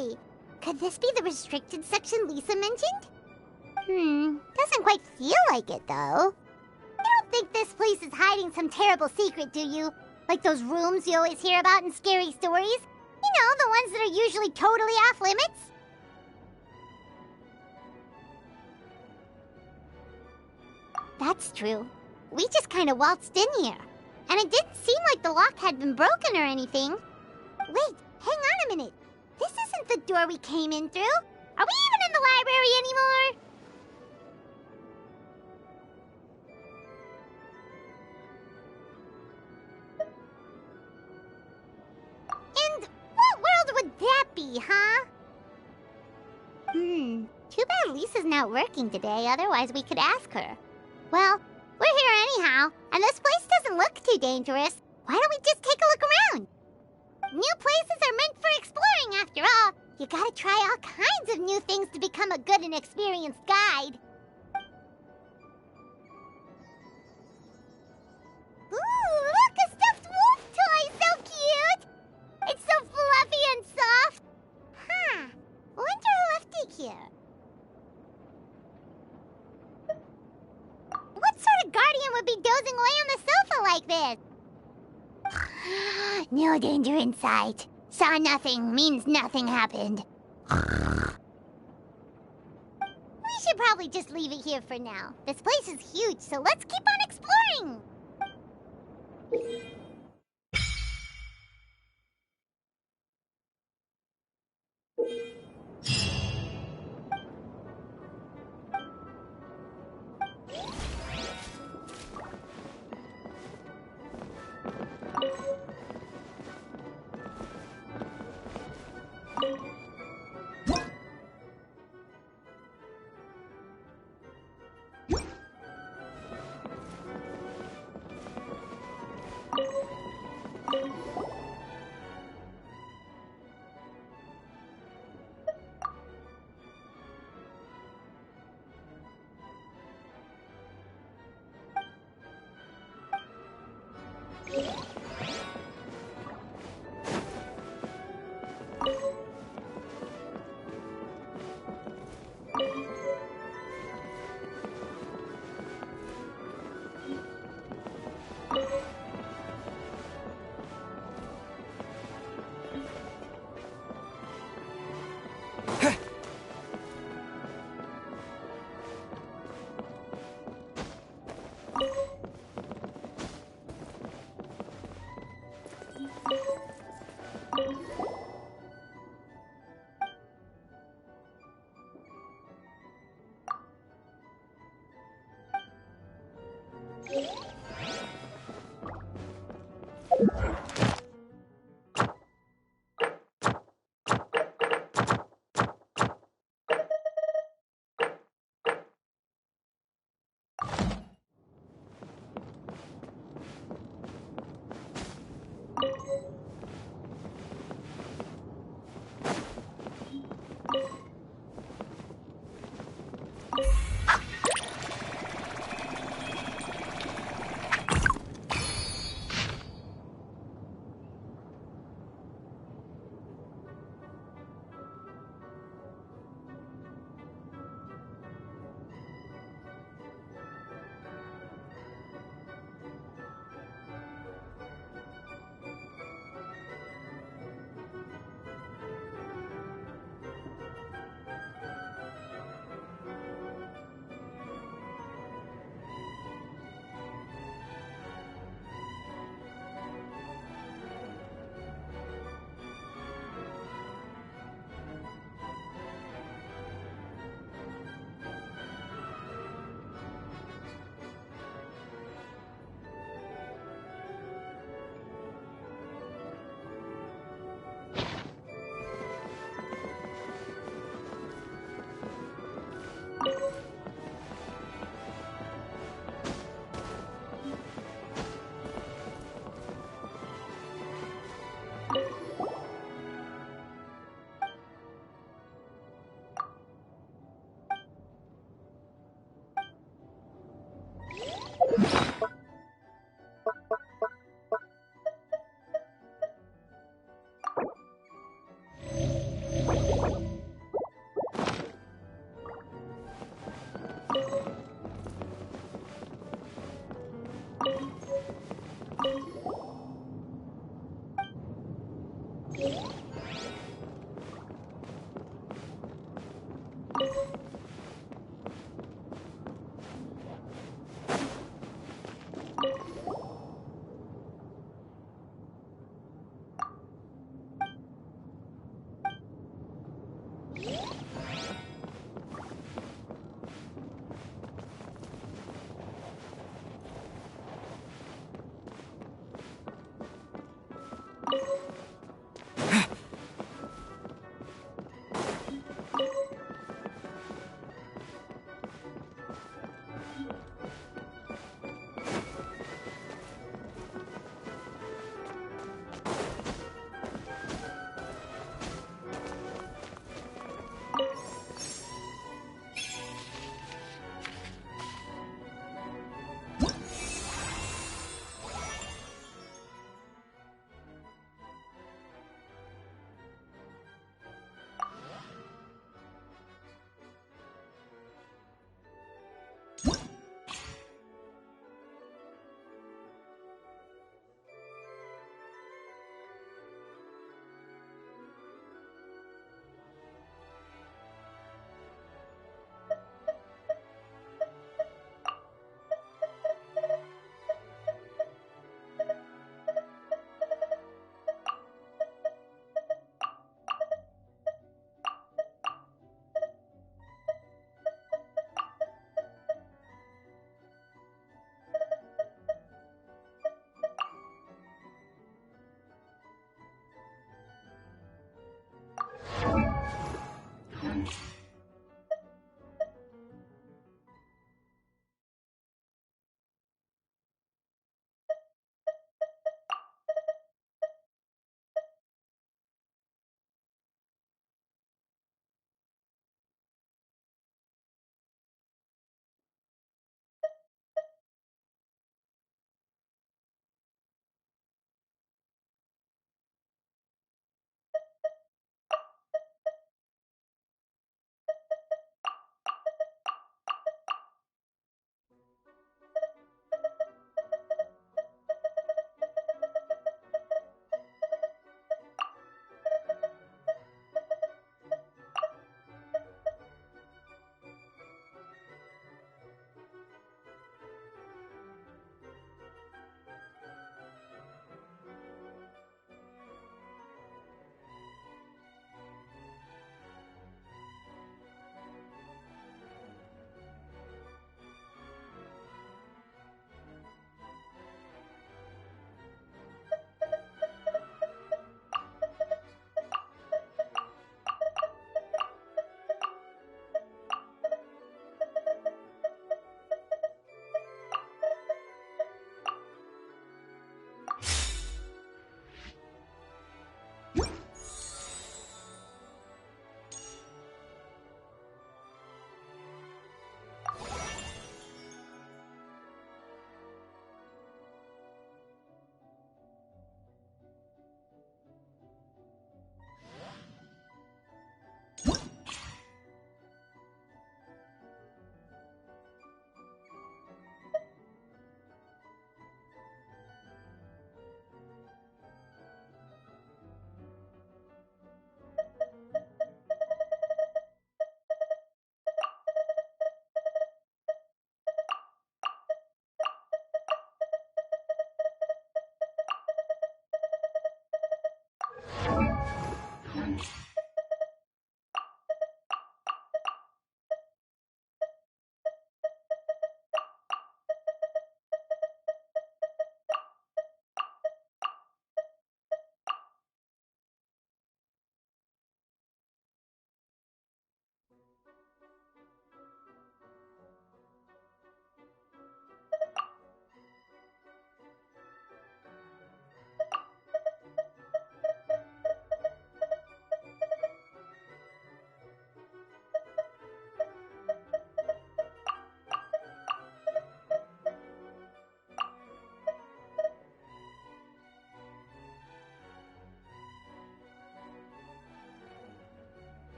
scary. Could this be the restricted section Lisa mentioned? Doesn't quite feel like it, though. You don't think this place is hiding some terrible secret, do you? Like those rooms you always hear about in scary stories? You know, the ones that are usually totally off limits? That's true. We just kind of waltzed in here. And it didn't seem like the lock had been broken or anything. Wait, hang on a minute. This isn't the door we came in through. Are we even in the library anymore? And what world would that be, huh? Too bad Lisa's not working today, otherwise we could ask her. Well, we're here anyhow, and this place doesn't look too dangerous. Why don't we just take a look around? New places are meant for exploring, after all. You gotta try all kinds of new things to become a good and experienced guide. Ooh, look, a stuffed wolf toy! So cute! It's so fluffy and soft. Huh. Wonder who left it here. What sort of guardian would be dozing away on the sofa like this? No danger in sight. Saw nothing means nothing happened. We should probably just leave it here for now. This place is huge, so let's keep on exploring.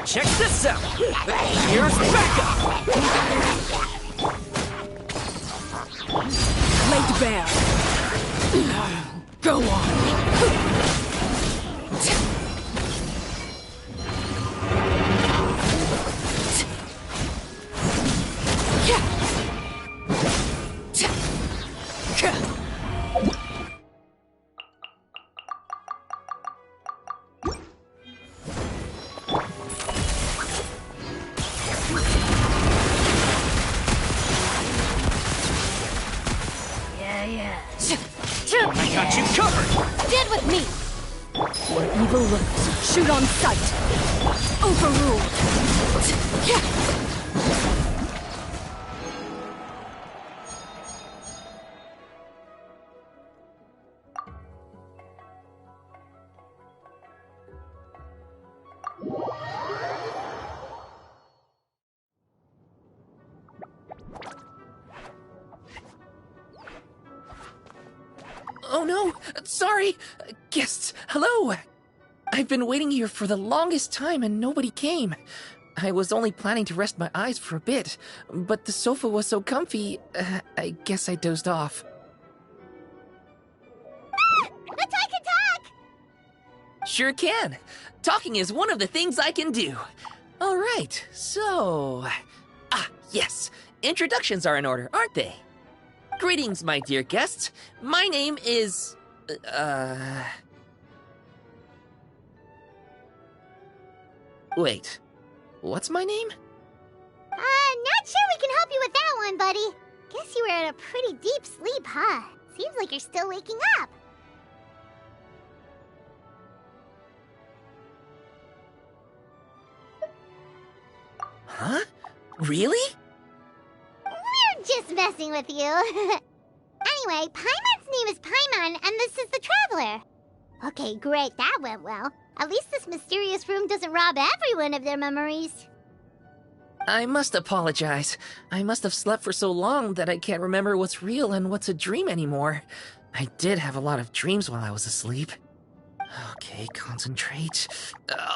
Check this out! Here's backup! Laid bare. Go on. I got you covered! Dead with me! Where evil lurks, shoot on sight. Overruled. Oh no! Sorry! Guests, hello! I've been waiting here for the longest time and nobody came. I was only planning to rest my eyes for a bit, but the sofa was so comfy, I guess I dozed off. Let's I can talk! Sure can. Talking is one of the things I can do. Alright, so... yes. Introductions are in order, aren't they? Greetings, my dear guests. My name is... Wait. What's my name? Not sure we can help you with that one, buddy. Guess you were in a pretty deep sleep, huh? Seems like you're still waking up. Huh? Really? We're just messing with you. Anyway, Paimon's name is Paimon, and this is the Traveler. Okay, great, that went well. At least this mysterious room doesn't rob everyone of their memories. I must apologize. I must have slept for so long that I can't remember what's real and what's a dream anymore. I did have a lot of dreams while I was asleep. Okay, concentrate.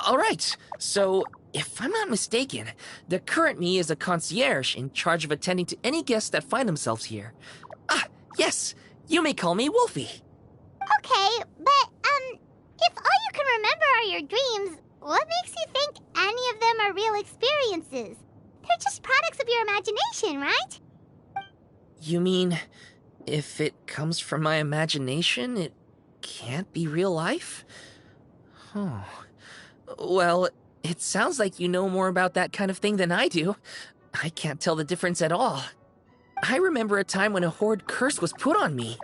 Alright, so if I'm not mistaken, the current me is a concierge in charge of attending to any guests that find themselves here. Yes, you may call me Wolfie. Okay, but, if all you can remember are your dreams, what makes you think any of them are real experiences? They're just products of your imagination, right? You mean, if it comes from my imagination, it can't be real life? Oh. Well, it sounds like you know more about that kind of thing than I do. I can't tell the difference at all. I remember a time when a horrid curse was put on me.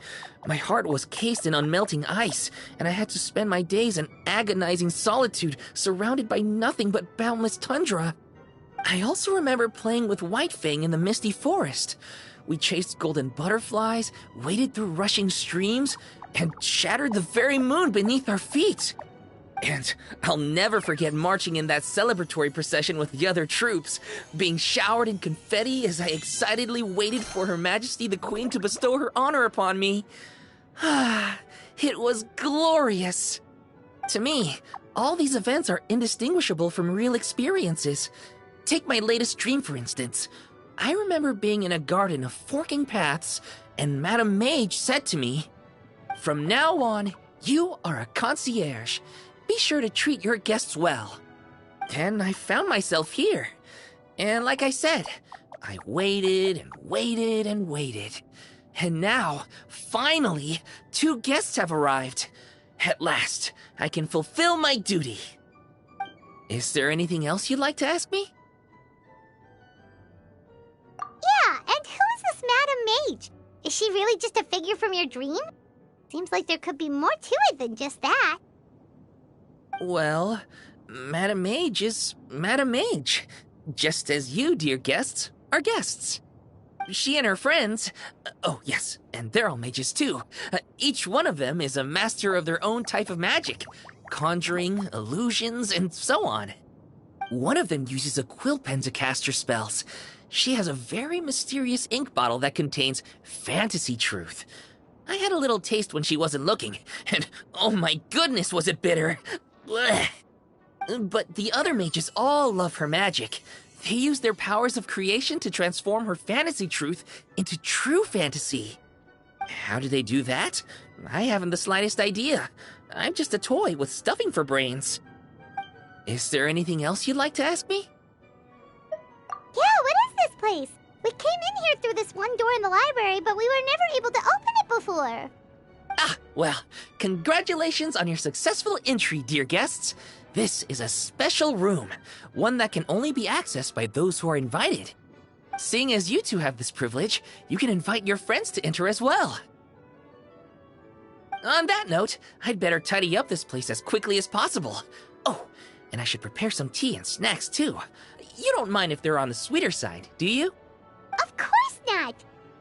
My heart was cased in unmelting ice, and I had to spend my days in agonizing solitude, surrounded by nothing but boundless tundra. I also remember playing with Whitefang in the misty forest. We chased golden butterflies, waded through rushing streams, and shattered the very moon beneath our feet. And I'll never forget marching in that celebratory procession with the other troops, being showered in confetti as I excitedly waited for Her Majesty the Queen to bestow her honor upon me. It was glorious. To me, all these events are indistinguishable from real experiences. Take my latest dream, for instance. I remember being in a garden of forking paths, and Madame Mage said to me, "From now on, you are a concierge. Be sure to treat your guests well." And I found myself here. And like I said, I waited and waited and waited. And now, finally, 2 guests have arrived. At last, I can fulfill my duty. Is there anything else you'd like to ask me? Yeah, and who is this Madame Mage? Is she really just a figure from your dream? Seems like there could be more to it than just that. Well, Madame Mage is Madame Mage, just as you, dear guests, are guests. She and her friends, oh yes, and they're all mages too. Each one of them is a master of their own type of magic, conjuring, illusions, and so on. One of them uses a quill pen to cast her spells. She has a very mysterious ink bottle that contains fantasy truth. I had a little taste when she wasn't looking, and oh my goodness was it bitter! Blech. But the other mages all love her magic. They use their powers of creation to transform her fantasy truth into true fantasy. How do they do that? I haven't the slightest idea. I'm just a toy with stuffing for brains. Is there anything else you'd like to ask me? Yeah, what is this place? We came in here through this one door in the library, but we were never able to open it before. Ah, well, congratulations on your successful entry, dear guests. This is a special room, one that can only be accessed by those who are invited. Seeing as you two have this privilege, you can invite your friends to enter as well. On that note, I'd better tidy up this place as quickly as possible. Oh, and I should prepare some tea and snacks too. You don't mind if they're on the sweeter side, do you? Of course not!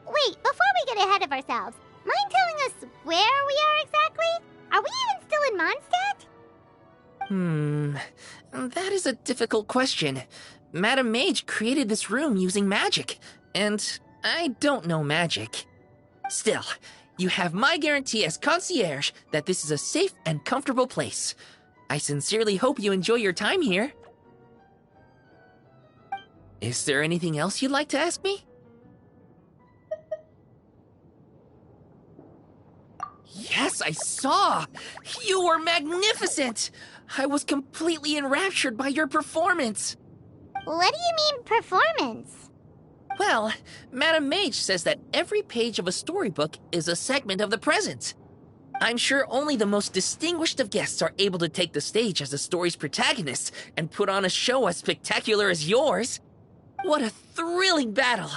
Wait, before we get ahead of ourselves, mind telling us where we are exactly? Are we even still in Mondstadt? That is a difficult question. Madam Mage created this room using magic, and I don't know magic. Still, you have my guarantee as concierge that this is a safe and comfortable place. I sincerely hope you enjoy your time here. Is there anything else you'd like to ask me? Yes, I saw! You were magnificent! I was completely enraptured by your performance. What do you mean, performance? Well, Madam Mage says that every page of a storybook is a segment of the present. I'm sure only the most distinguished of guests are able to take the stage as the story's protagonists and put on a show as spectacular as yours. What a thrilling battle!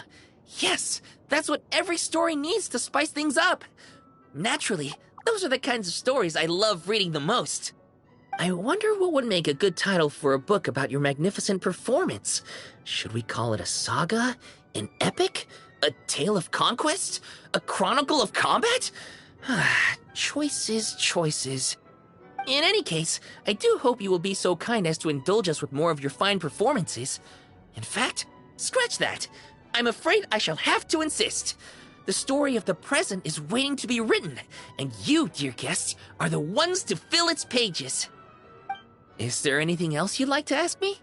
Yes, that's what every story needs to spice things up. Naturally, those are the kinds of stories I love reading the most. I wonder what would make a good title for a book about your magnificent performance. Should we call it a saga? An epic? A tale of conquest? A chronicle of combat? Choices, choices. In any case, I do hope you will be so kind as to indulge us with more of your fine performances. In fact, scratch that. I'm afraid I shall have to insist. The story of the present is waiting to be written, and you, dear guests, are the ones to fill its pages. Is there anything else you'd like to ask me?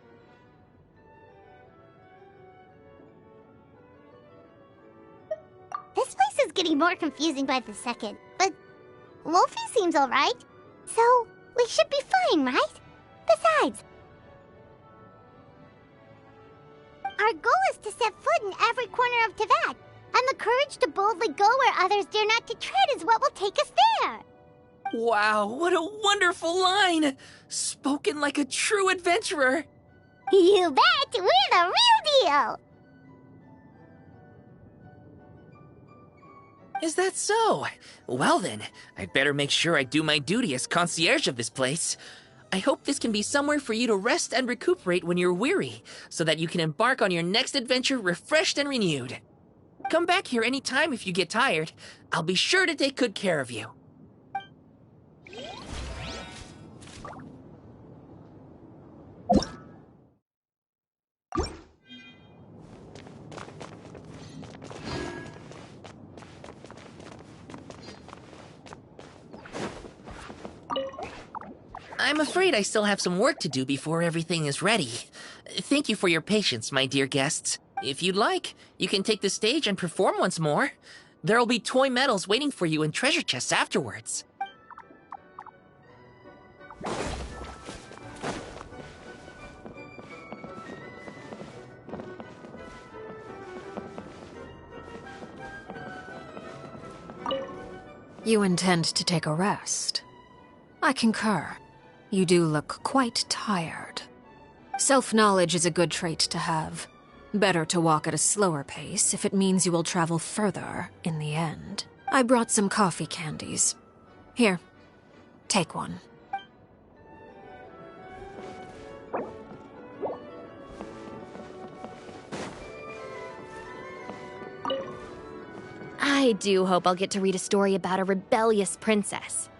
This place is getting more confusing by the second, but Wolfie seems alright, so we should be fine, right? Besides, our goal is to set foot in every corner of Teyvat, and the courage to boldly go where others dare not to tread is what will take us there. Wow, what a wonderful line! Spoken like a true adventurer! You bet! We're the real deal! Is that so? Well then, I'd better make sure I do my duty as concierge of this place. I hope this can be somewhere for you to rest and recuperate when you're weary, so that you can embark on your next adventure refreshed and renewed. Come back here anytime if you get tired. I'll be sure to take good care of you. I'm afraid I still have some work to do before everything is ready. Thank you for your patience, my dear guests. If you'd like, you can take the stage and perform once more. There'll be toy medals waiting for you in treasure chests afterwards. You intend to take a rest? I concur. You do look quite tired. Self-knowledge is a good trait to have. Better to walk at a slower pace if it means you will travel further in the end. I brought some coffee candies. Here, take one. I do hope I'll get to read a story about a rebellious princess.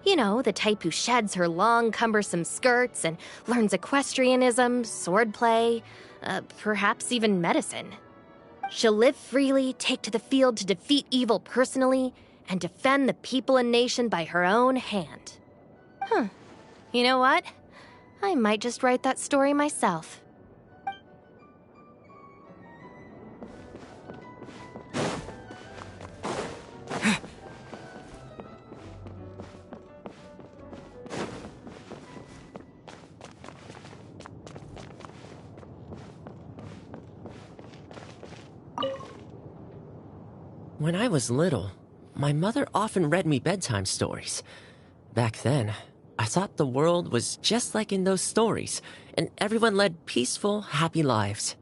You know, the type who sheds her long, cumbersome skirts and learns equestrianism, swordplay, perhaps even medicine. She'll live freely, take to the field to defeat evil personally, and defend the people and nation by her own hand. You know what? I might just write that story myself. When I was little, my mother often read me bedtime stories. Back then, I thought the world was just like in those stories, and everyone led peaceful, happy lives.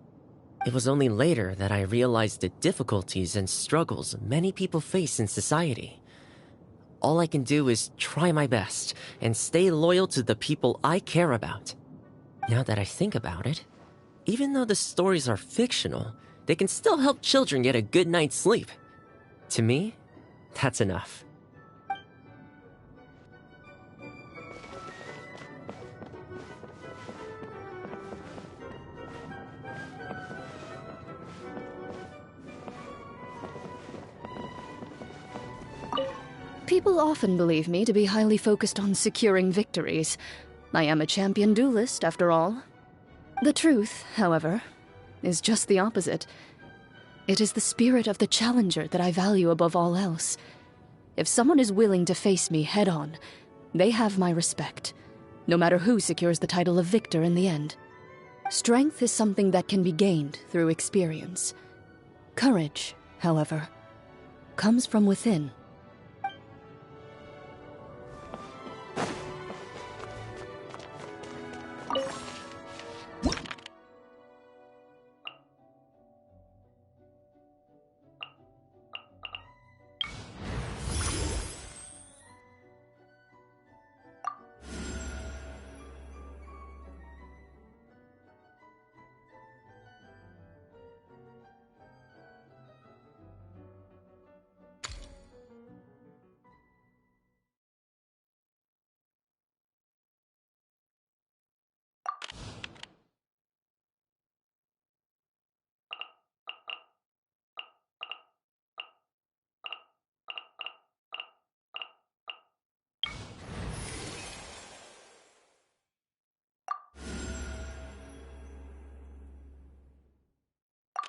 It was only later that I realized the difficulties and struggles many people face in society. All I can do is try my best and stay loyal to the people I care about. Now that I think about it, even though the stories are fictional, they can still help children get a good night's sleep. To me, that's enough. People often believe me to be highly focused on securing victories. I am a champion duelist, after all. The truth, however, is just the opposite. It is the spirit of the challenger that I value above all else. If someone is willing to face me head-on, they have my respect, no matter who secures the title of victor in the end. Strength is something that can be gained through experience. Courage, however, comes from within.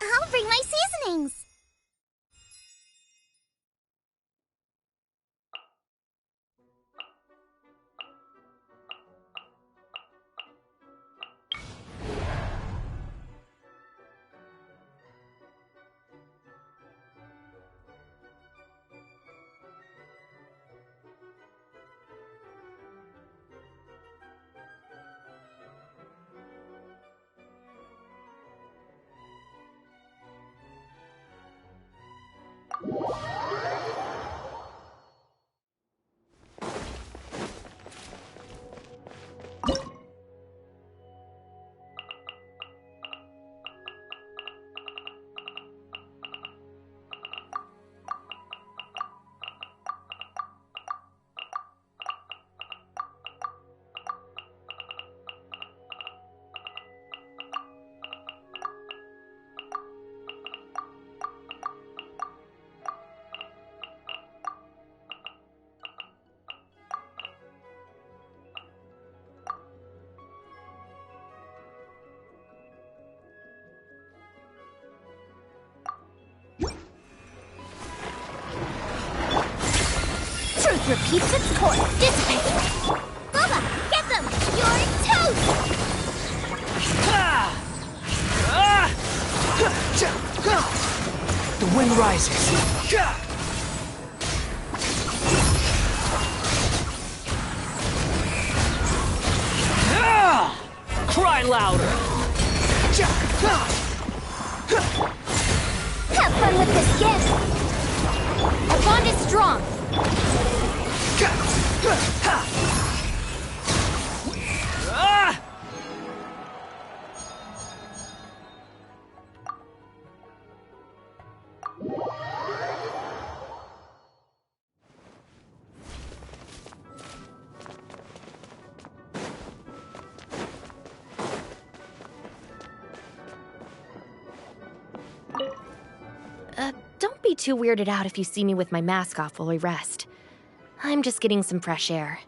I'll bring my seasonings. Truth repeats its course. Dissipate. Bubba, get them! You're toast! The wind rises. Cry louder. Have fun with this gift! Our bond is strong! Don't be too weirded out if you see me with my mask off while we rest. I'm just getting some fresh air.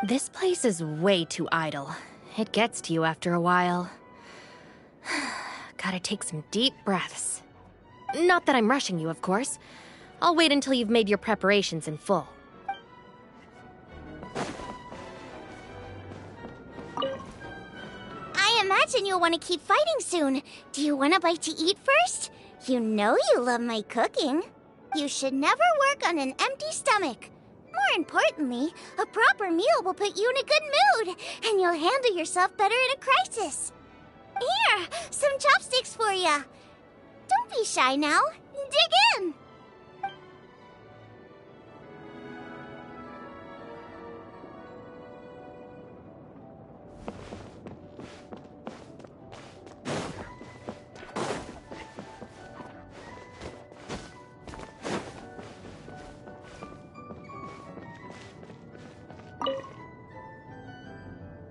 This place is way too idle. It gets to you after a while. Gotta take some deep breaths. Not that I'm rushing you, of course. I'll wait until you've made your preparations in full. I imagine you'll want to keep fighting soon. Do you want a bite to eat first? You know you love my cooking. You should never work on an empty stomach. More importantly, a proper meal will put you in a good mood, and you'll handle yourself better in a crisis. Here, some chopsticks for ya. Don't be shy now. Dig in.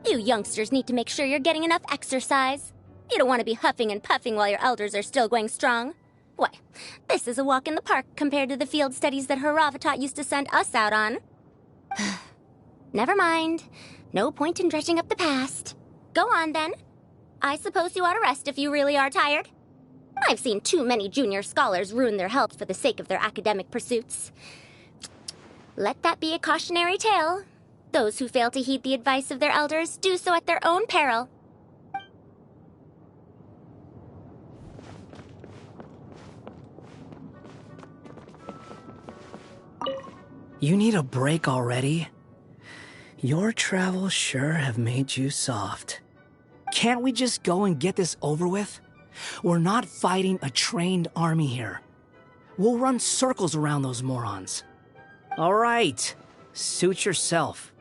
You youngsters need to make sure you're getting enough exercise. You don't want to be huffing and puffing while your elders are still going strong. Why, this is a walk in the park compared to the field studies that Haravatat used to send us out on. Never mind. No point in dredging up the past. Go on, then. I suppose you ought to rest if you really are tired. I've seen too many junior scholars ruin their health for the sake of their academic pursuits. Let that be a cautionary tale. Those who fail to heed the advice of their elders do so at their own peril. You need a break already? Your travels sure have made you soft. Can't we just go and get this over with? We're not fighting a trained army here. We'll run circles around those morons. All right, suit yourself.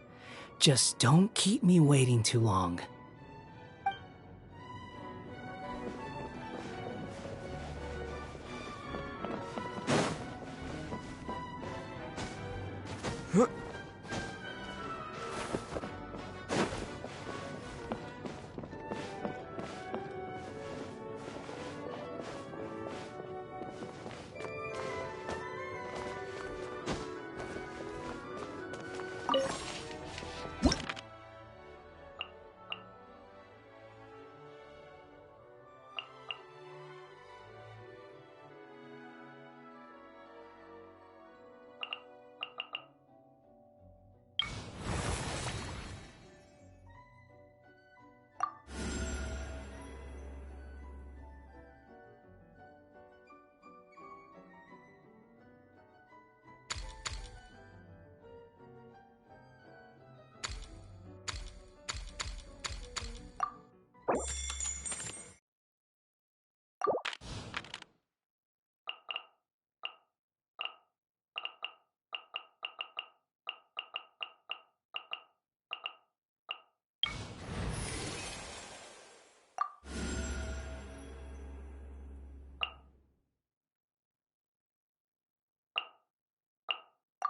Just don't keep me waiting too long.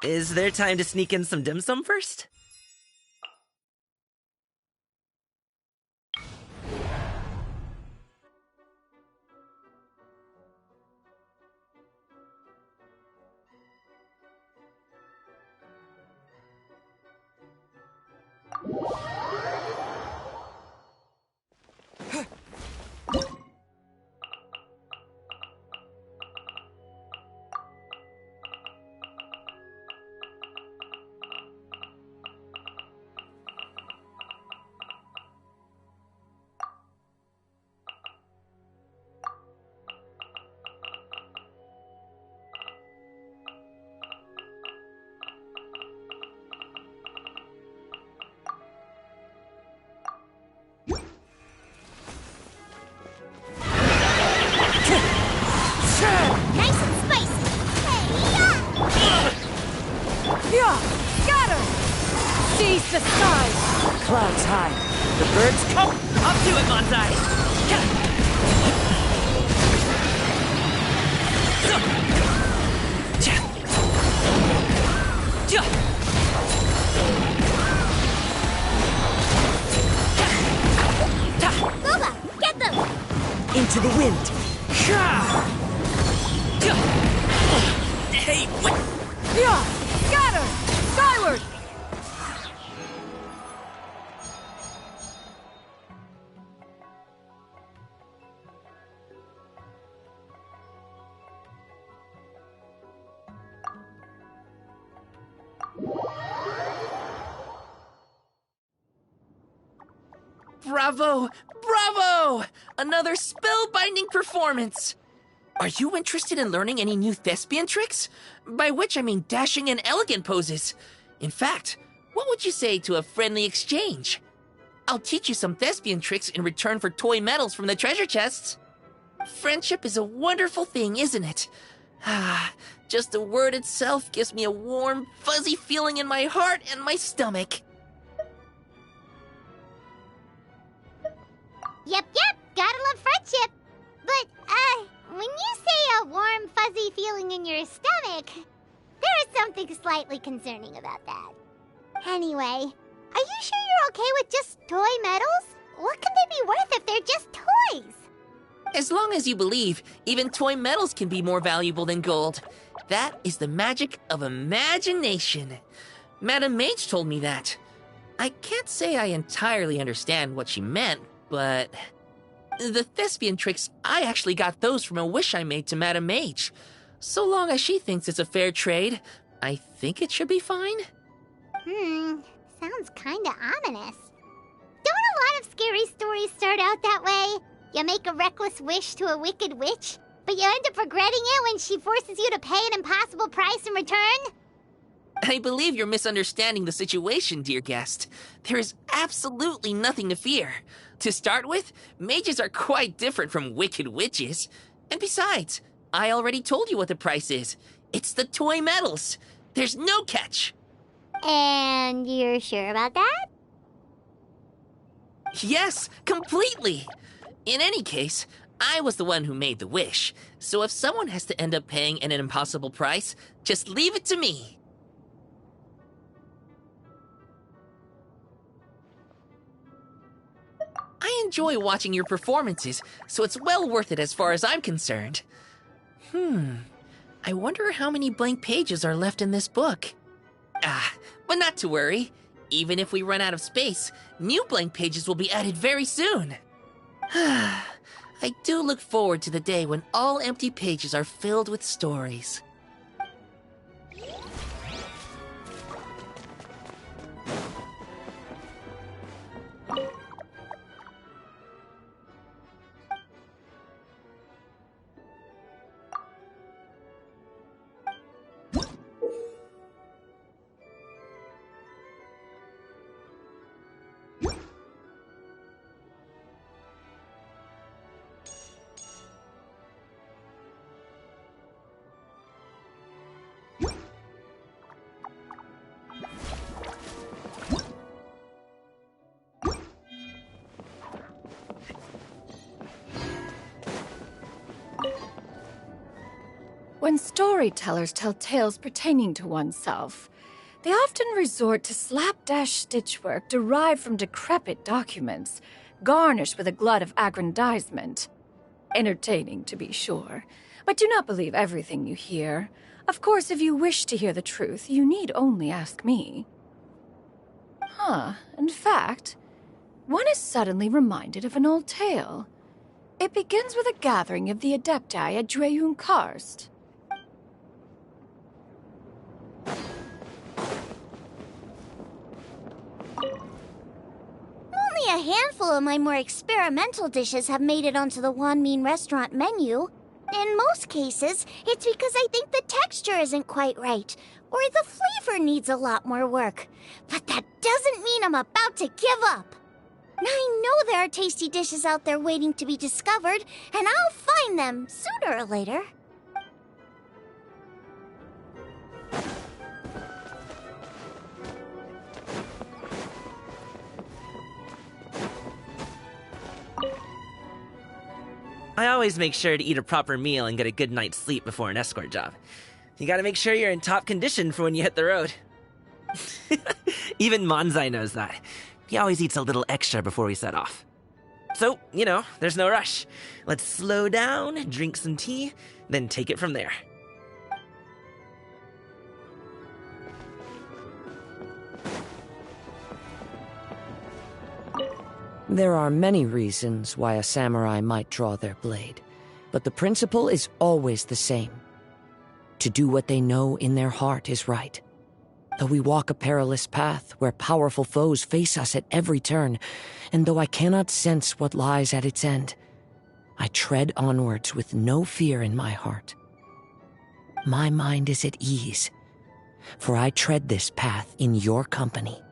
Is there time to sneak in some dim sum first? Nice and spicy. Yeah! Scatter! Seize the skies! Clouds high. The birds come. Up to it, Monzai! Boba, get them! Into the wind. Hey, what? Yeah! Scatter! Skyward! Bravo! Bravo! Another spellbinding performance! Are you interested in learning any new thespian tricks? By which I mean dashing and elegant poses. In fact, what would you say to a friendly exchange? I'll teach you some thespian tricks in return for toy medals from the treasure chests. Friendship is a wonderful thing, isn't it? Ah, just the word itself gives me a warm, fuzzy feeling in my heart and my stomach. Yep, gotta love friendship. But, when you say a warm, fuzzy feeling in your stomach, there is something slightly concerning about that. Anyway, are you sure you're okay with just toy medals? What can they be worth if they're just toys? As long as you believe, even toy medals can be more valuable than gold. That is the magic of imagination. Madame Mage told me that. I can't say I entirely understand what she meant, but the thespian tricks, I actually got those from a wish I made to Madame Mage. So long as she thinks it's a fair trade, I think it should be fine. Sounds kinda ominous. Don't a lot of scary stories start out that way? You make a reckless wish to a wicked witch, but you end up regretting it when she forces you to pay an impossible price in return? I believe you're misunderstanding the situation, dear guest. There is absolutely nothing to fear. To start with, mages are quite different from wicked witches. And besides, I already told you what the price is. It's the toy medals. There's no catch. And you're sure about that? Yes, completely. In any case, I was the one who made the wish. So if someone has to end up paying an impossible price, just leave it to me. I enjoy watching your performances, so it's well worth it as far as I'm concerned. I wonder how many blank pages are left in this book. But not to worry. Even if we run out of space, new blank pages will be added very soon. I do look forward to the day when all empty pages are filled with stories. When storytellers tell tales pertaining to oneself, they often resort to slapdash stitchwork derived from decrepit documents, garnished with a glut of aggrandizement. Entertaining, to be sure, but do not believe everything you hear. Of course, if you wish to hear the truth, you need only ask me. In fact, one is suddenly reminded of an old tale. It begins with a gathering of the Adepti at Dreyun Karst. Only a handful of my more experimental dishes have made it onto the Wanmin restaurant menu. In most cases, it's because I think the texture isn't quite right, or the flavor needs a lot more work. But that doesn't mean I'm about to give up. I know there are tasty dishes out there waiting to be discovered, and I'll find them sooner or later. I always make sure to eat a proper meal and get a good night's sleep before an escort job. You gotta make sure you're in top condition for when you hit the road. Even Manzai knows that. He always eats a little extra before we set off. So, there's no rush. Let's slow down, drink some tea, then take it from there. There are many reasons why a samurai might draw their blade, but the principle is always the same. To do what they know in their heart is right. Though we walk a perilous path where powerful foes face us at every turn, and though I cannot sense what lies at its end, I tread onwards with no fear in my heart. My mind is at ease, for I tread this path in your company.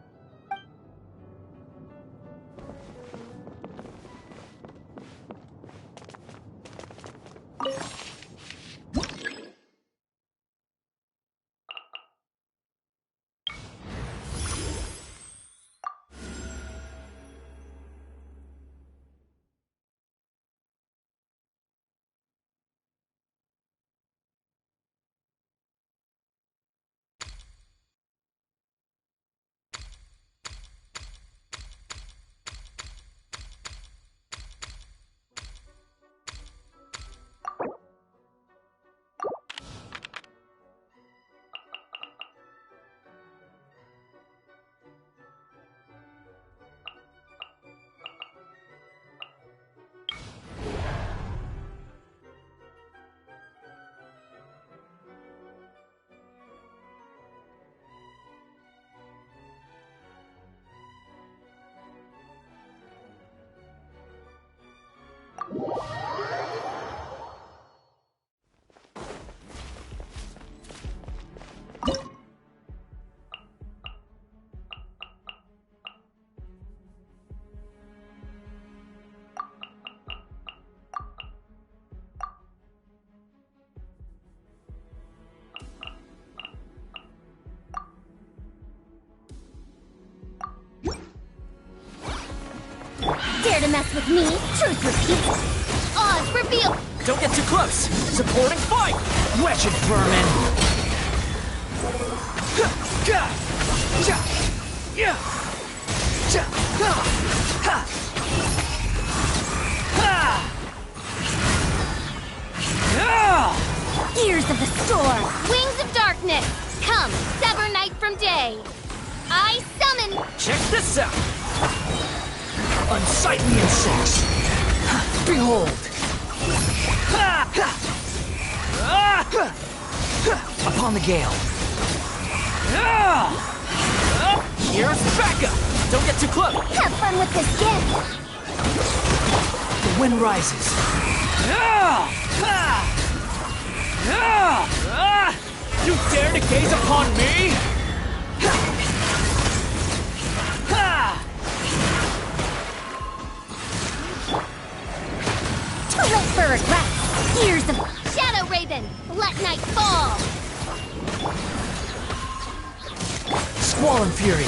Dare to mess with me? Truth revealed. Oz revealed. Don't get too close! Supporting fight! Wretched vermin! Gears of the storm. Wings of darkness. Come, sever night from day. I summon. Check this out! Unsightly insects! Behold! Upon the gale! Here's backup! Don't get too close! Have fun with this gift. The wind rises! You dare to gaze upon me? Too late for regret. Gears of Shadow Raven. Let night fall. Squall and Fury!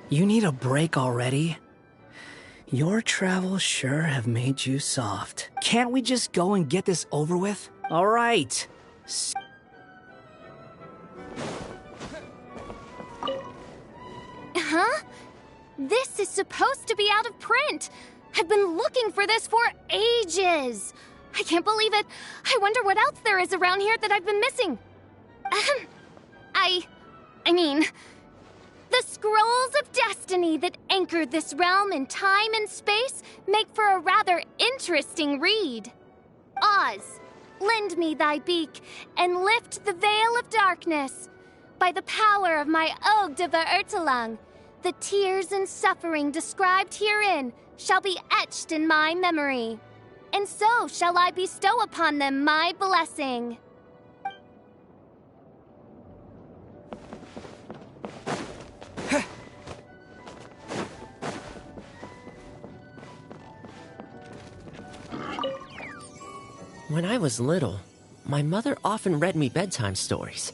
You need a break already? Your travels sure have made you soft. Can't we just go and get this over with? All right. Huh? This is supposed to be out of print. I've been looking for this for ages. I can't believe it. I wonder what else there is around here that I've been missing. I mean, the scrolls of destiny that anchored this realm in time and space make for a rather interesting read. Oz, lend me thy beak and lift the veil of darkness. By the power of my Ode de Verurtelang, the tears and suffering described herein shall be etched in my memory, and so shall I bestow upon them my blessing. When I was little, my mother often read me bedtime stories.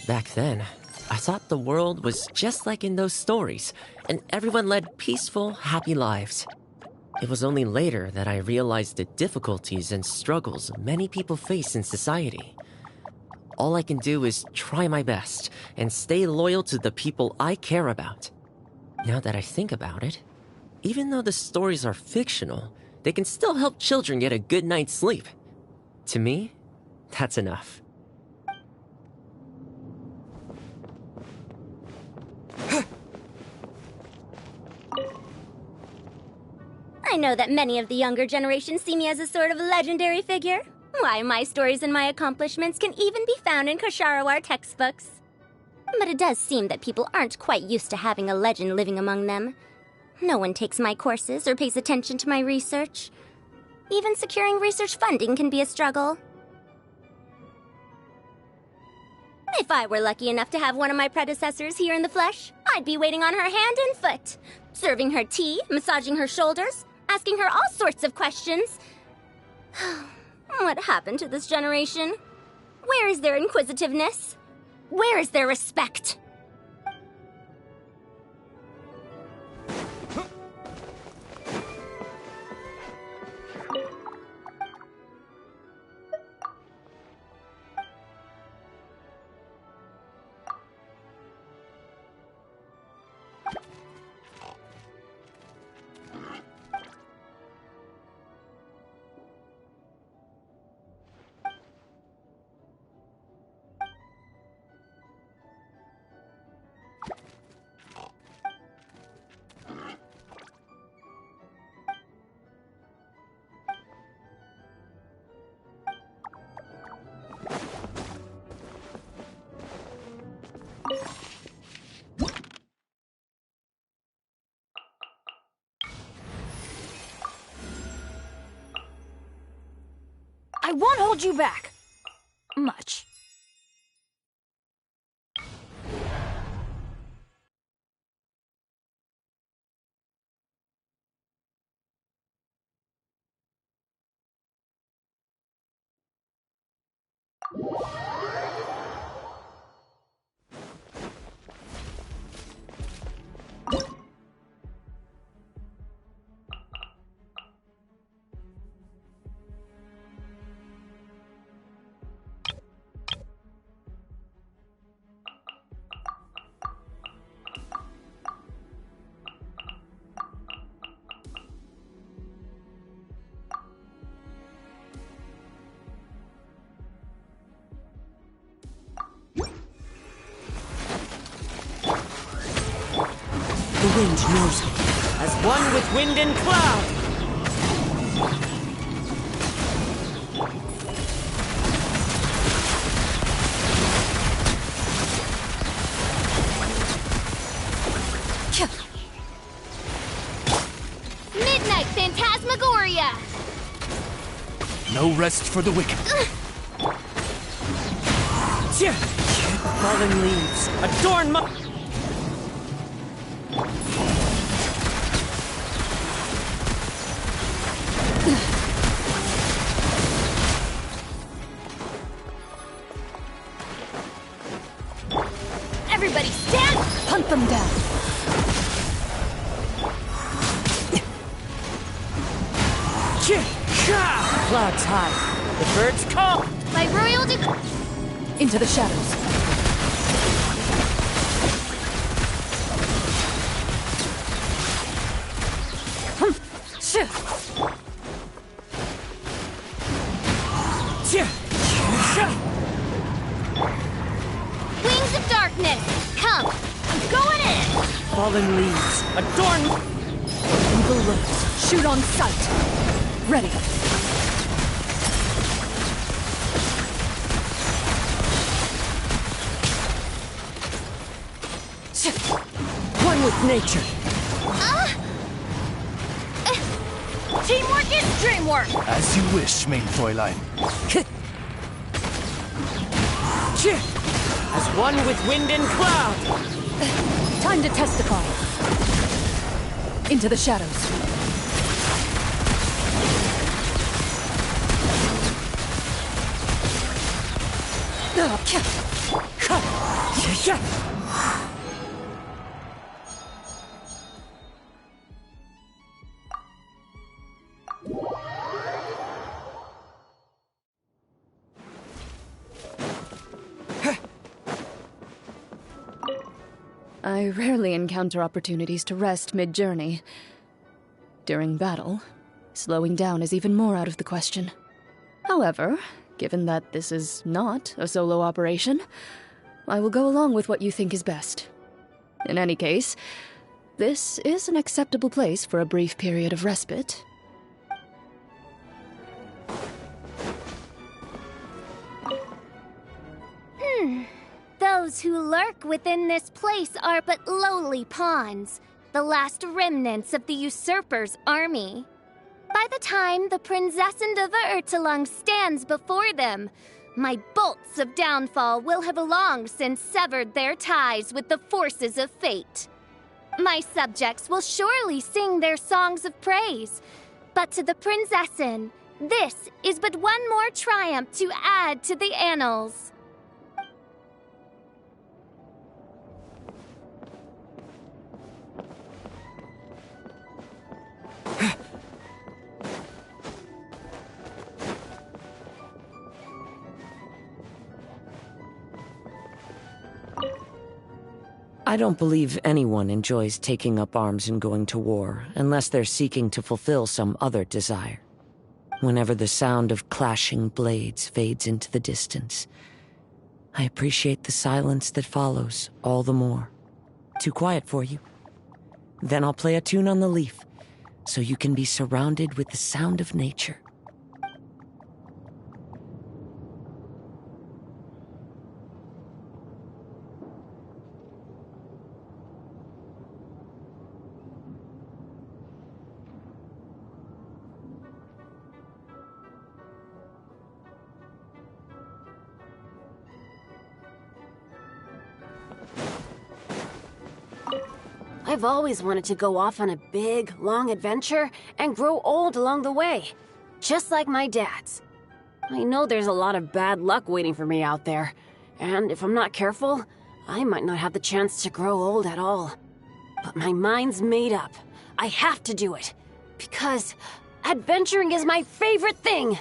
Back then, I thought the world was just like in those stories, and everyone led peaceful, happy lives. It was only later that I realized the difficulties and struggles many people face in society. All I can do is try my best and stay loyal to the people I care about. Now that I think about it, even though the stories are fictional, they can still help children get a good night's sleep. To me, that's enough. I know that many of the younger generation see me as a sort of legendary figure. Why, my stories and my accomplishments can even be found in Kosharawar textbooks. But it does seem that people aren't quite used to having a legend living among them. No one takes my courses or pays attention to my research. Even securing research funding can be a struggle. If I were lucky enough to have one of my predecessors here in the flesh, I'd be waiting on her hand and foot, serving her tea, massaging her shoulders, asking her all sorts of questions. What happened to this generation? Where is their inquisitiveness? Where is their respect? I won't hold you back. Much. The wind knows me, as one with wind and cloud! Midnight Phantasmagoria! No rest for the wicked. Fallen leaves, adorn my... Everybody stand! Hunt them down. Clouds high, the birds call! By royal Into the shadows. Wings of Darkness! Come! I'm going in! Fallen leaves, adorn... Eagle lips. Shoot on sight. Ready. One with nature. Teamwork is dreamwork! As you wish, main Fräulein. As one with wind and cloud. Time to testify. Into the shadows. I rarely encounter opportunities to rest mid-journey. During battle, slowing down is even more out of the question. However, given that this is not a solo operation, I will go along with what you think is best. In any case, this is an acceptable place for a brief period of respite. Those who lurk within this place are but lowly pawns, the last remnants of the usurper's army. By the time the Prinzessin of Ertelung stands before them, my bolts of downfall will have long since severed their ties with the forces of fate. My subjects will surely sing their songs of praise, but to the Prinzessin, this is but one more triumph to add to the annals. I don't believe anyone enjoys taking up arms and going to war unless they're seeking to fulfill some other desire. Whenever the sound of clashing blades fades into the distance, I appreciate the silence that follows all the more. Too quiet for you? Then I'll play a tune on the leaf, so you can be surrounded with the sound of nature. I've always wanted to go off on a big, long adventure and grow old along the way, just like my dad's. I know there's a lot of bad luck waiting for me out there, and if I'm not careful, I might not have the chance to grow old at all. But my mind's made up. I have to do it, because adventuring is my favorite thing!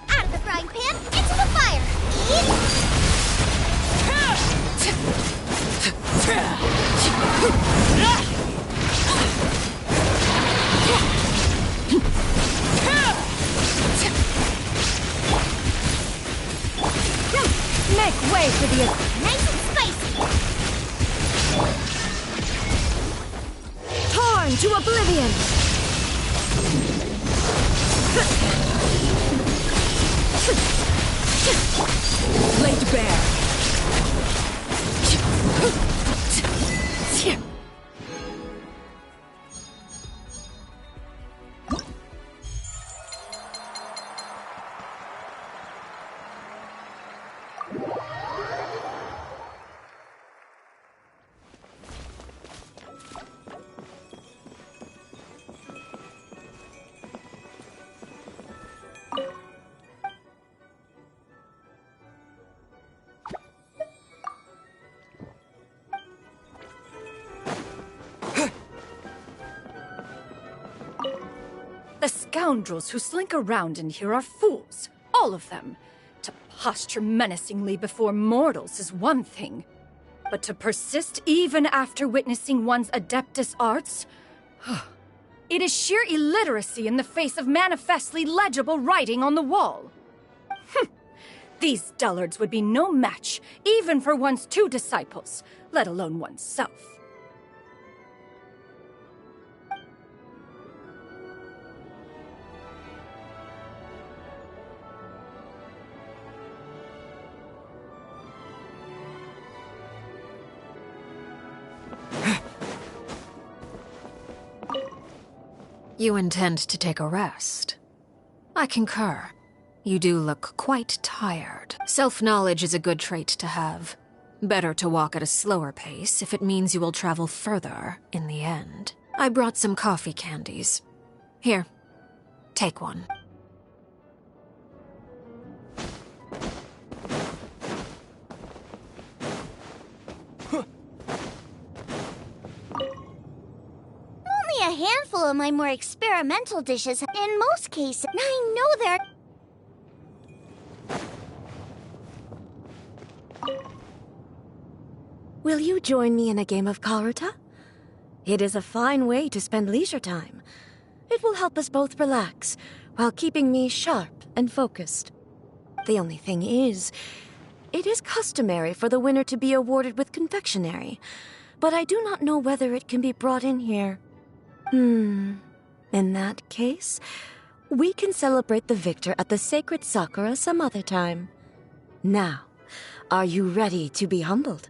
Out of the frying pan, into the fire! Make way for the... Nice and spicy! Torn to oblivion! Laid bare. The scoundrels who slink around in here are fools, all of them. To posture menacingly before mortals is one thing, but to persist even after witnessing one's adeptus arts? It is sheer illiteracy in the face of manifestly legible writing on the wall. These dullards would be no match, even for one's two disciples, let alone oneself. You intend to take a rest. I concur. You do look quite tired. Self-knowledge is a good trait to have. Better to walk at a slower pace if it means you will travel further in the end. I brought some coffee candies. Here, take one. Only a handful of my more experimental dishes. In most cases, I know they're... Will you join me in a game of Karuta? It is a fine way to spend leisure time. It will help us both relax, while keeping me sharp and focused. The only thing is, it is customary for the winner to be awarded with confectionery, but I do not know whether it can be brought in here. In that case, we can celebrate the victor at the Sacred Sakura some other time. Now, are you ready to be humbled?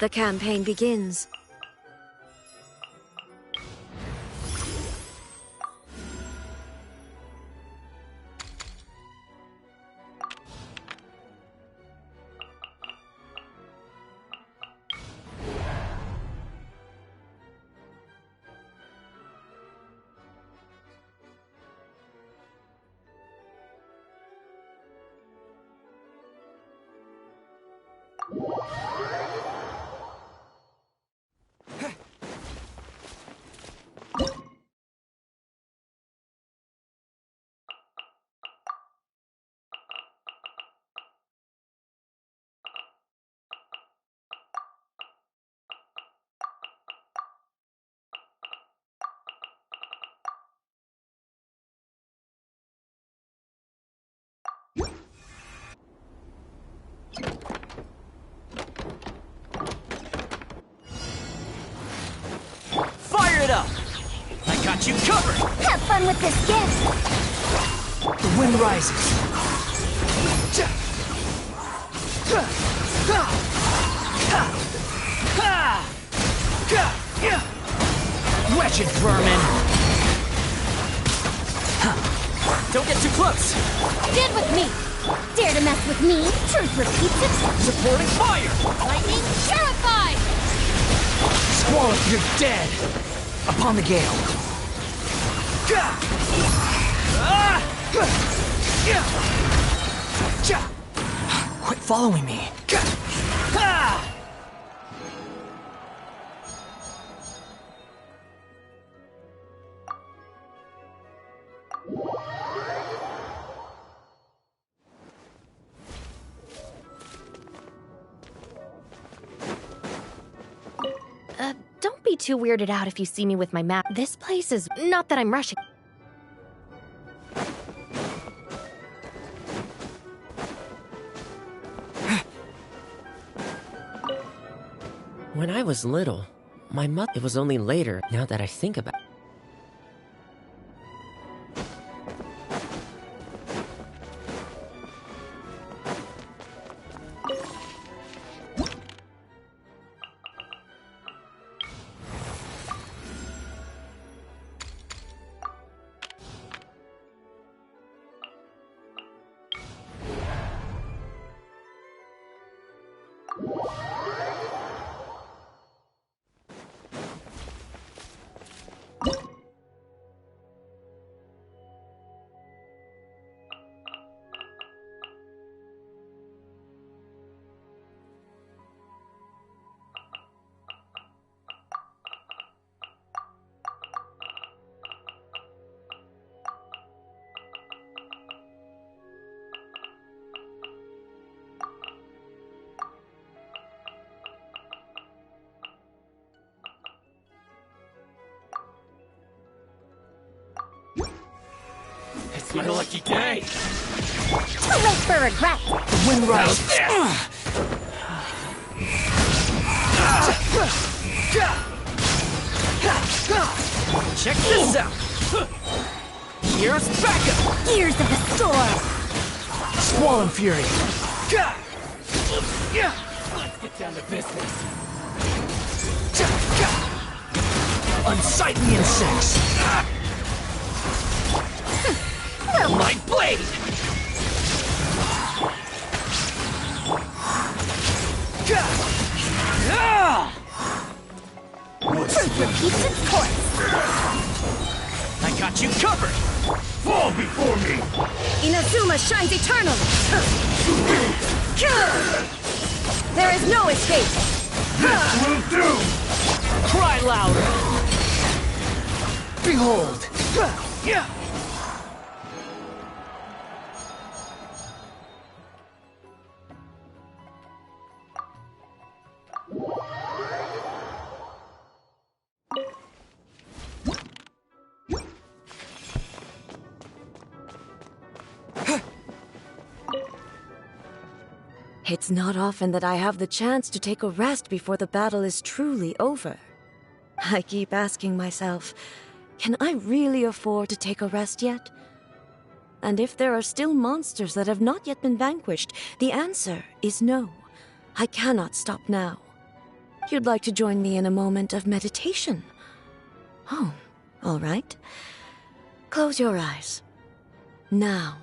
The campaign begins. Fire it up! I got you covered! Have fun with this gift! The wind rises. Wedge it, vermin! Don't get too close! Get with me! Dare to mess with me? Truth repeats it! Supporting fire! Lightning purified! Squall, you're dead! Upon the gale. Quit following me. Don't be too weirded out if you see me with my map. This place is... not that I'm rushing. When I was little, my mother... It was only later, now that I think about it. It's my lucky day! Too late for regret! The wind rises. Check this out! Here's backup! Gears of the storm! Squall and fury. Let's get down to business. Unsightly insects. My blade! Truth repeats its course! I got you covered. Fall before me! Inazuma shines eternally! There is no escape! This will do! Cry louder. Behold. It's not often that I have the chance to take a rest before the battle is truly over. I keep asking myself, can I really afford to take a rest yet? And if there are still monsters that have not yet been vanquished, the answer is no. I cannot stop now. you'd like to join me in a moment of meditation. Oh, all right. Close your eyes. Now,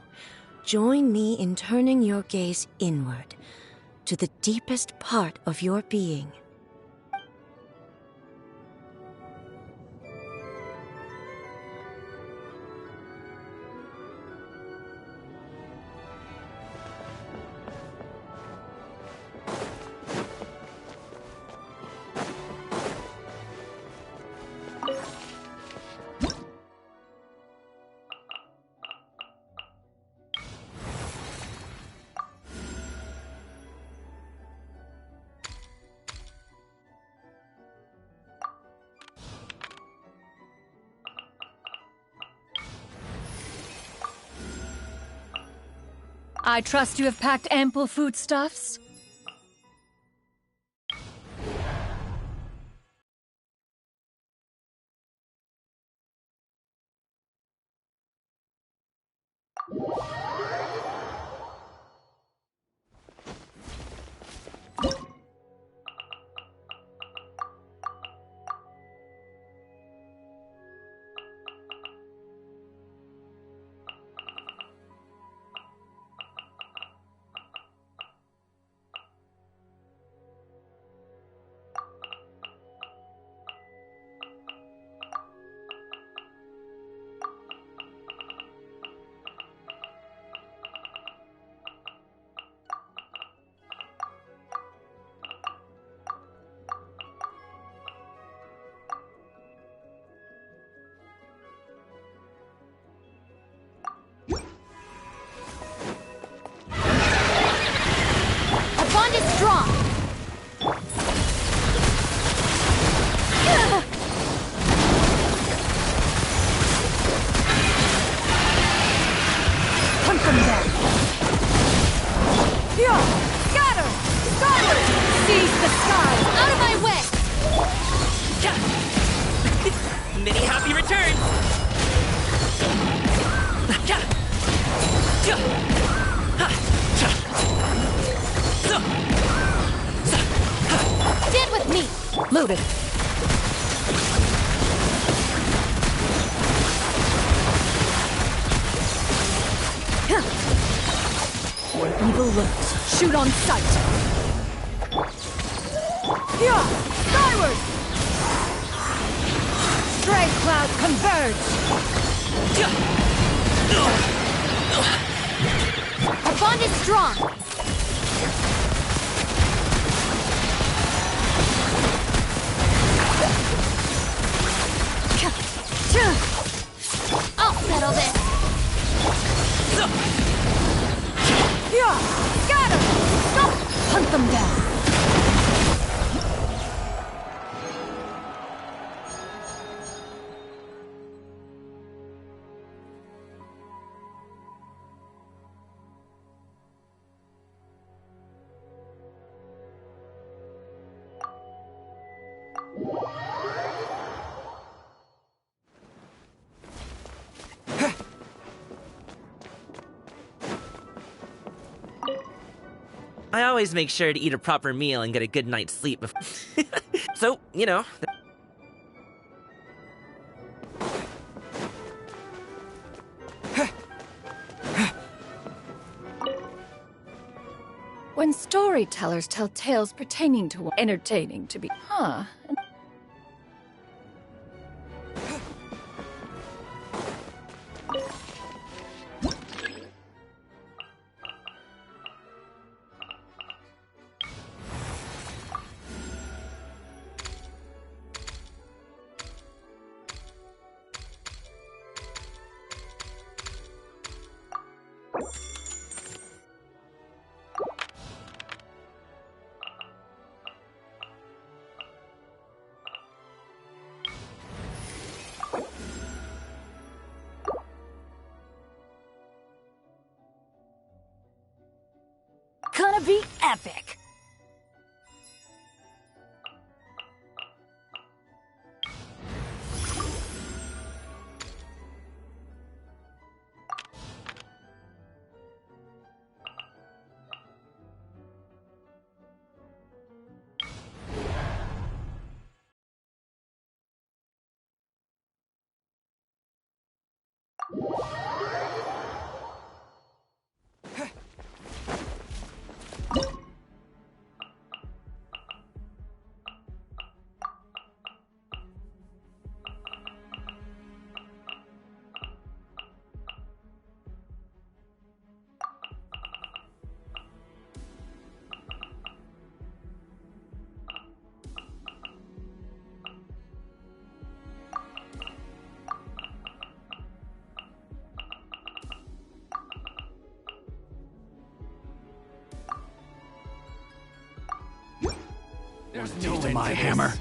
join me in turning your gaze inward, to the deepest part of your being. I trust you have packed ample foodstuffs? Many happy returns! Stand with me! Loaded. Where evil lurks, shoot on sight. Here, skyward! Stray cloud converge! Our bond is strong! I'll settle this. Here, scatter! Stop! Hunt them down! I always make sure to eat a proper meal and get a good night's sleep before. So, you know. When storytellers tell tales pertaining to entertaining to be... Huh. Gonna be epic! There's no end to my hammer.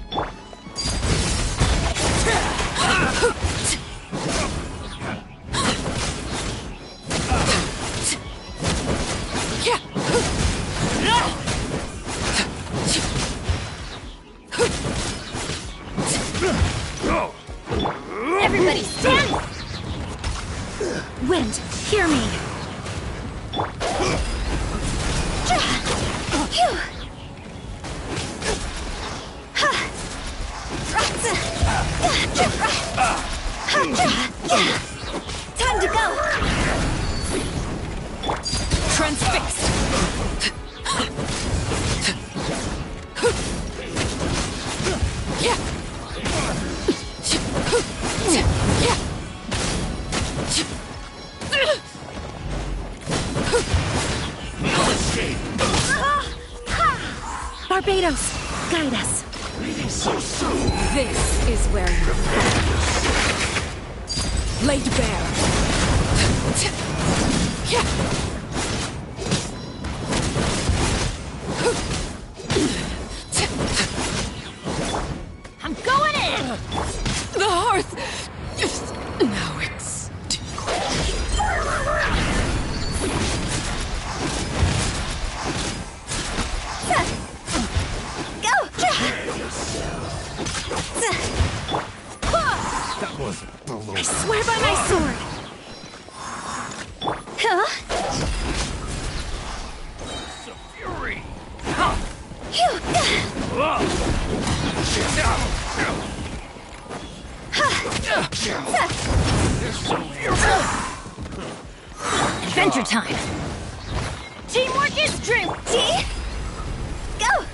Everybody stand! Wind, hear me. Time to go! Transfixed. Barbados, guide us. So soon. This is where you're laid bare. I'm going in! The hearth! Now it's... That was below. I swear by my sword! Huh? Fury. Adventure time! Teamwork is dream! T! Go!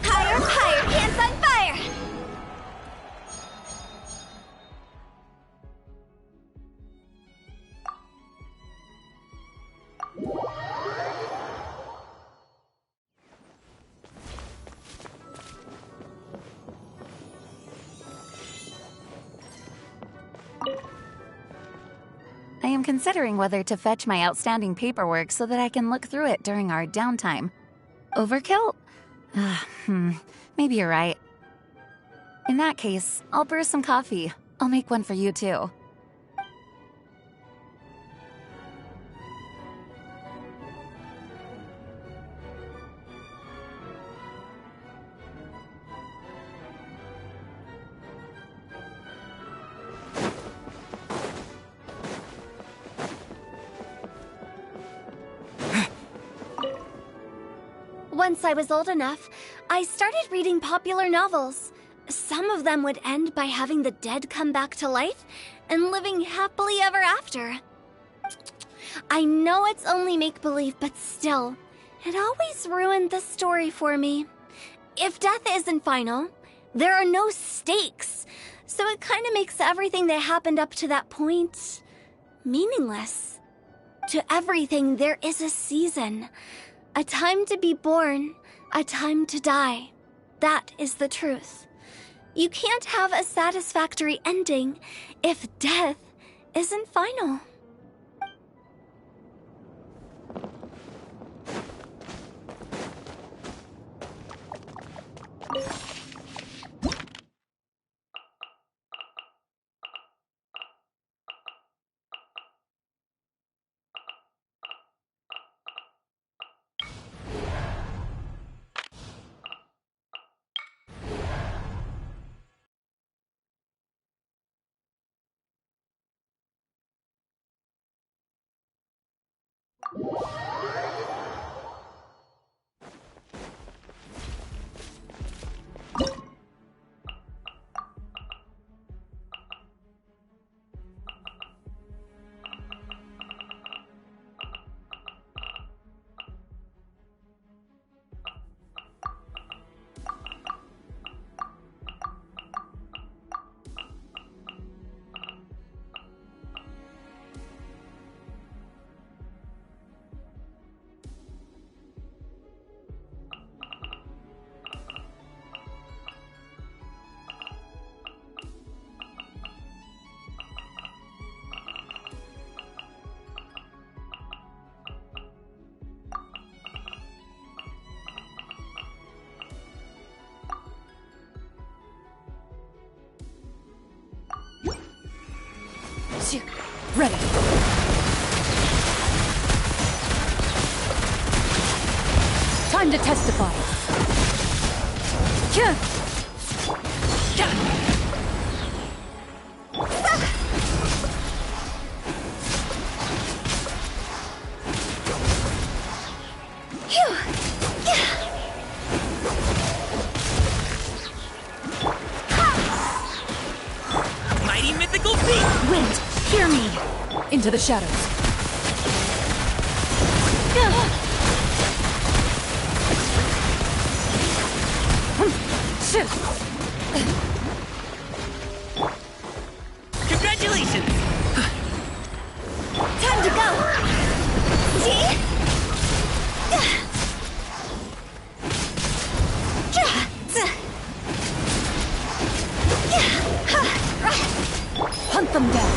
Higher, higher, pants on fire! I am considering whether to fetch my outstanding paperwork so that I can look through it during our downtime. Overkill? Maybe you're right. In that case, I'll brew some coffee. I'll make one for you too. Once I was old enough, I started reading popular novels. Some of them would end by having the dead come back to life and living happily ever after. I know it's only make-believe, but still, it always ruined the story for me. If death isn't final, there are no stakes, so it kind of makes everything that happened up to that point meaningless. To everything, there is a season. A time to be born, a time to die. That is the truth. You can't have a satisfactory ending if death isn't final. Ready. Time to testify. Mighty mythical feet! Wind, hear me! Into the shadows. Congratulations! Time to go! See? Hunt them down.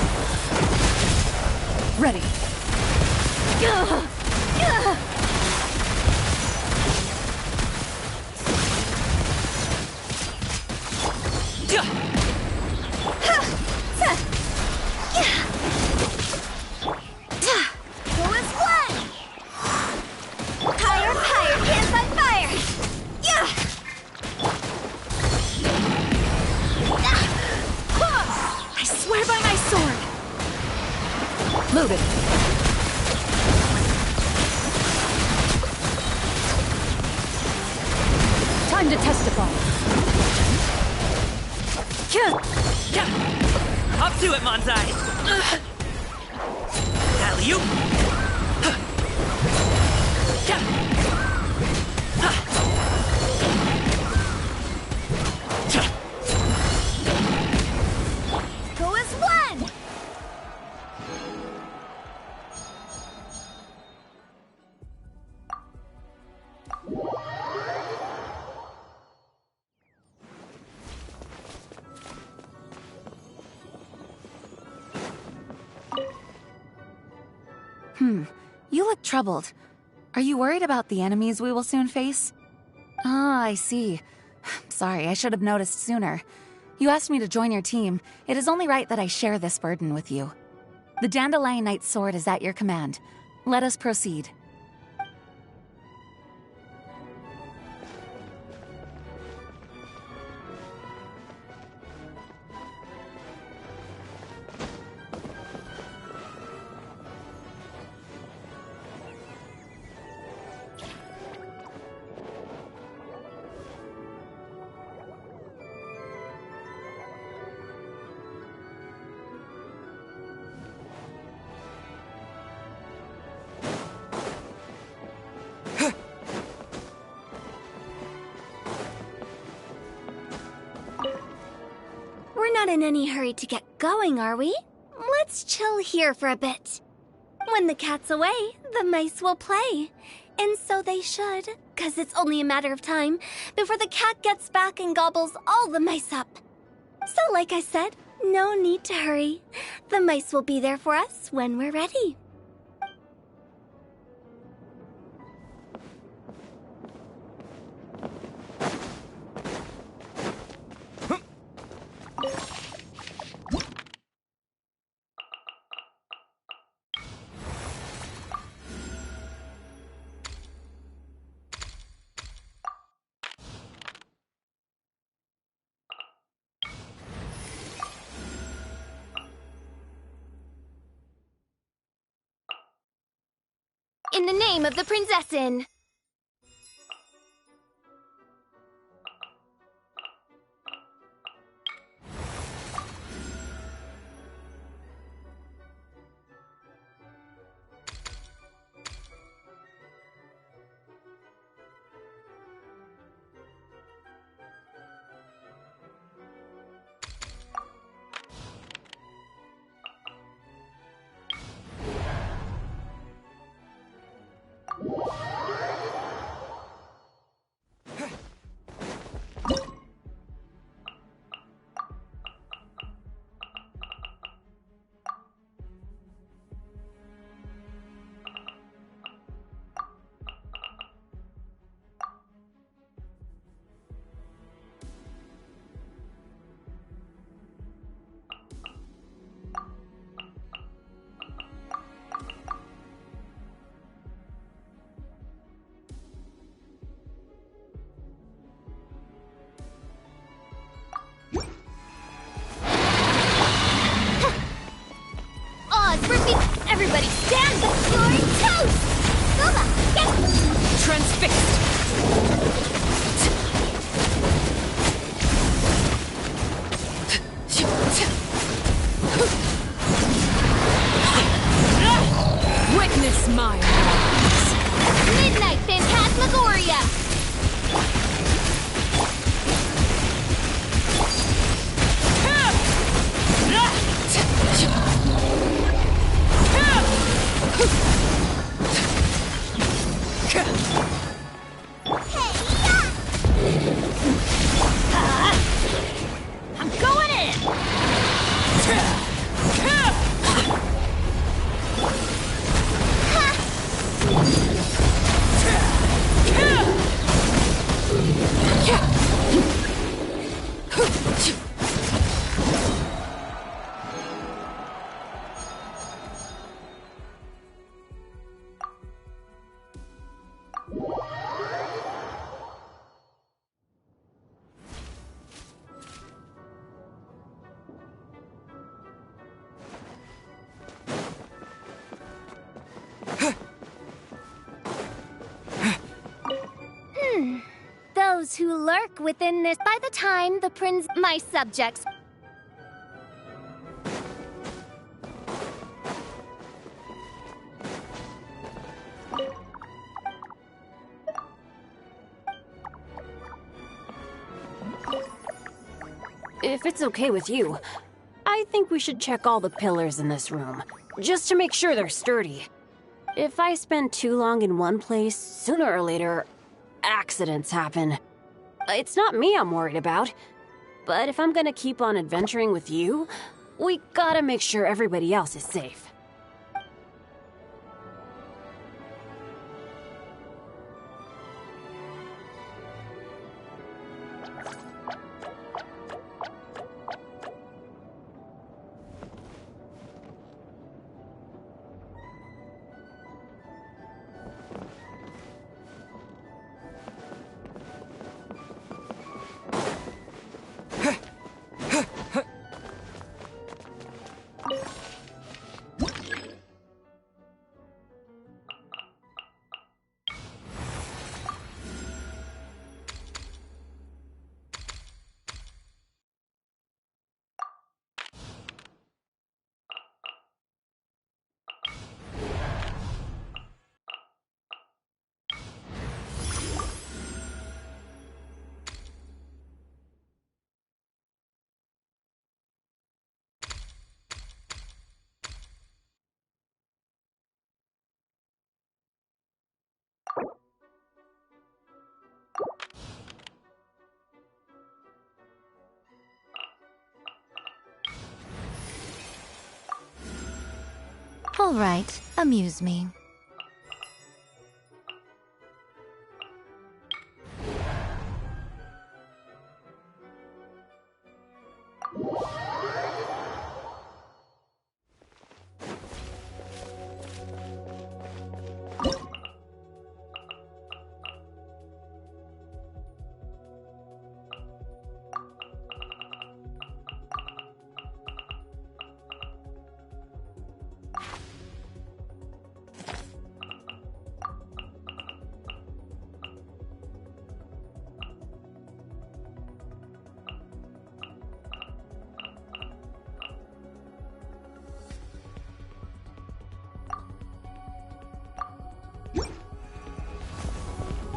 Ready. Who is one? Higher, higher, hands on fire! Yeah! I swear by my sword. Loaded. Time to testify. Up to it, Manzai! Alley-oop! Who is one? You look troubled. Are you worried about the enemies we will soon face? Ah, I see. Sorry, I should have noticed sooner. You asked me to join your team. It is only right that I share this burden with you. The Dandelion Knight's sword is at your command. Let us proceed. We're not in any hurry to get going, are we? Let's chill here for a bit. When the cat's away, the mice will play. And so they should, 'cause it's only a matter of time before the cat gets back and gobbles all the mice up. So like I said, no need to hurry. The mice will be there for us when we're ready. In the name of the Prinzessin! Gloria! I'm going in! Those who lurk within this, by the time the prince, my subjects. If it's okay with you, I think we should check all the pillars in this room, just to make sure they're sturdy. If I spend too long in one place, sooner or later, accidents happen. It's not me I'm worried about, but if I'm gonna keep on adventuring with you, we gotta make sure everybody else is safe. All right, amuse me.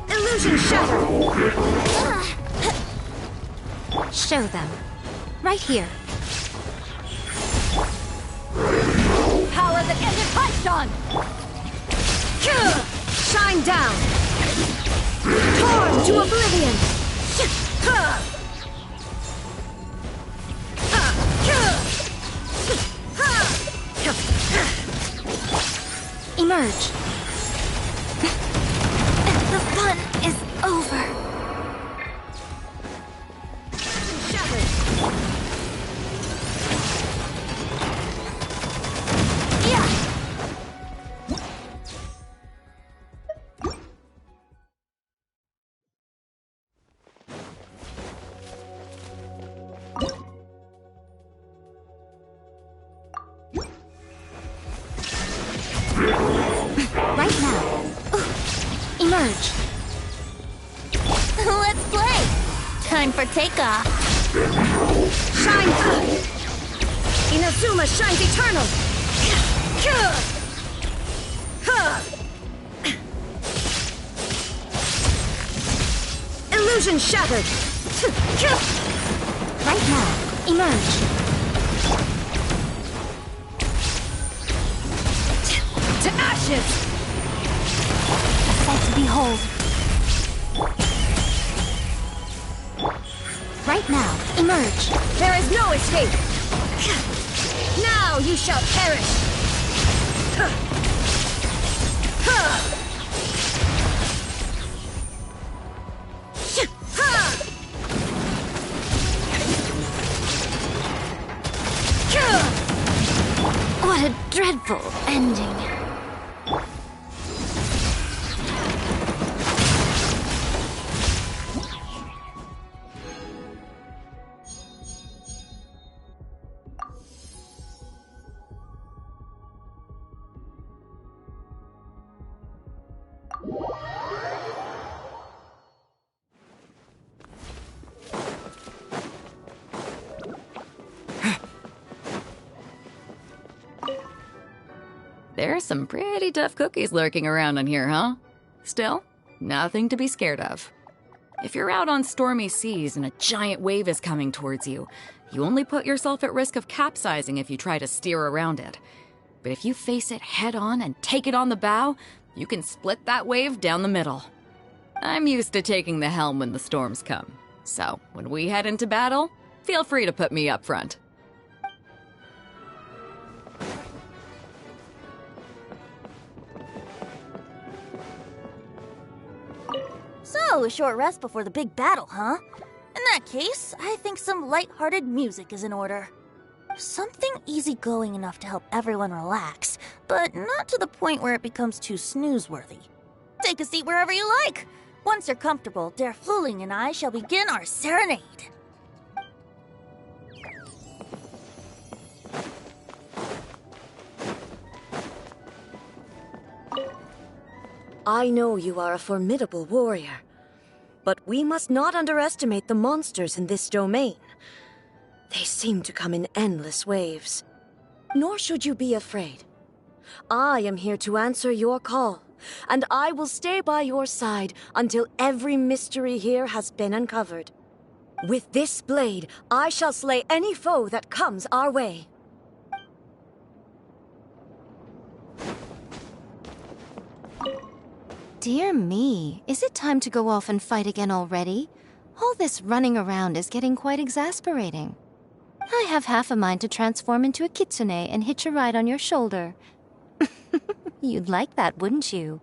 Illusion shattered! Show them. Right here. Power that ended Python! Shine down! Torn to oblivion! Emerge. The fun is over. Right now. Emerge. Let's play! Time for takeoff. Shine through! Inazuma shines eternal! Illusion shattered! Right now, emerge. To ashes! A sight to behold. Right now, emerge. There is no escape! Now you shall perish! What a dreadful ending. There are some pretty tough cookies lurking around in here, huh? Still, nothing to be scared of. If you're out on stormy seas and a giant wave is coming towards you, you only put yourself at risk of capsizing if you try to steer around it. But if you face it head on and take it on the bow, you can split that wave down the middle. I'm used to taking the helm when the storms come, so when we head into battle, feel free to put me up front. So, a short rest before the big battle, huh? In that case, I think some light-hearted music is in order. Something easygoing enough to help everyone relax, but not to the point where it becomes too snooze-worthy. Take a seat wherever you like. Once you're comfortable, Der Fluling and I shall begin our serenade. I know you are a formidable warrior, but we must not underestimate the monsters in this domain. They seem to come in endless waves. Nor should you be afraid. I am here to answer your call, and I will stay by your side until every mystery here has been uncovered. With this blade, I shall slay any foe that comes our way. Dear me, is it time to go off and fight again already? All this running around is getting quite exasperating. I have half a mind to transform into a kitsune and hitch a ride on your shoulder. You'd like that, wouldn't you?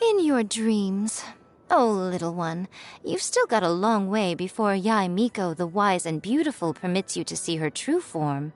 In your dreams. Oh, little one, you've still got a long way before Yae Miko the Wise and Beautiful permits you to see her true form.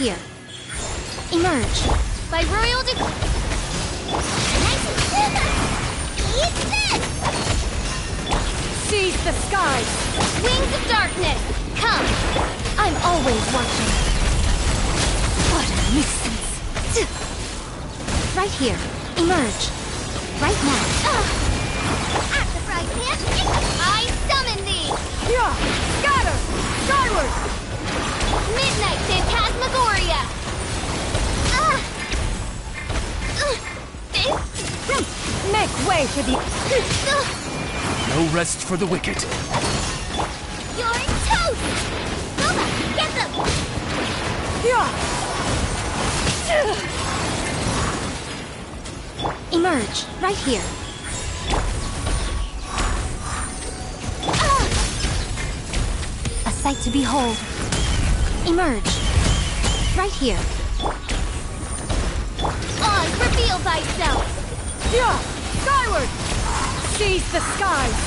here. Emerge. By royal decree. Eat this! Seize the skies! Wings of darkness! Come! I'm always watching. What a nuisance! Right here. Emerge. Right now. At the frying pan! I summon thee! Yeah! Scatter! Skyward! Midnight Phantasmagoria! Make way for the... No rest for the wicked. You're toast! Boba, get them! Yeah! Emerge. Right here. A sight to behold. Emerge. Right here. On, reveal thyself! Yeah! Skyward! Seize the skies!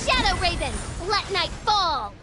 Shadow Raven, let night fall!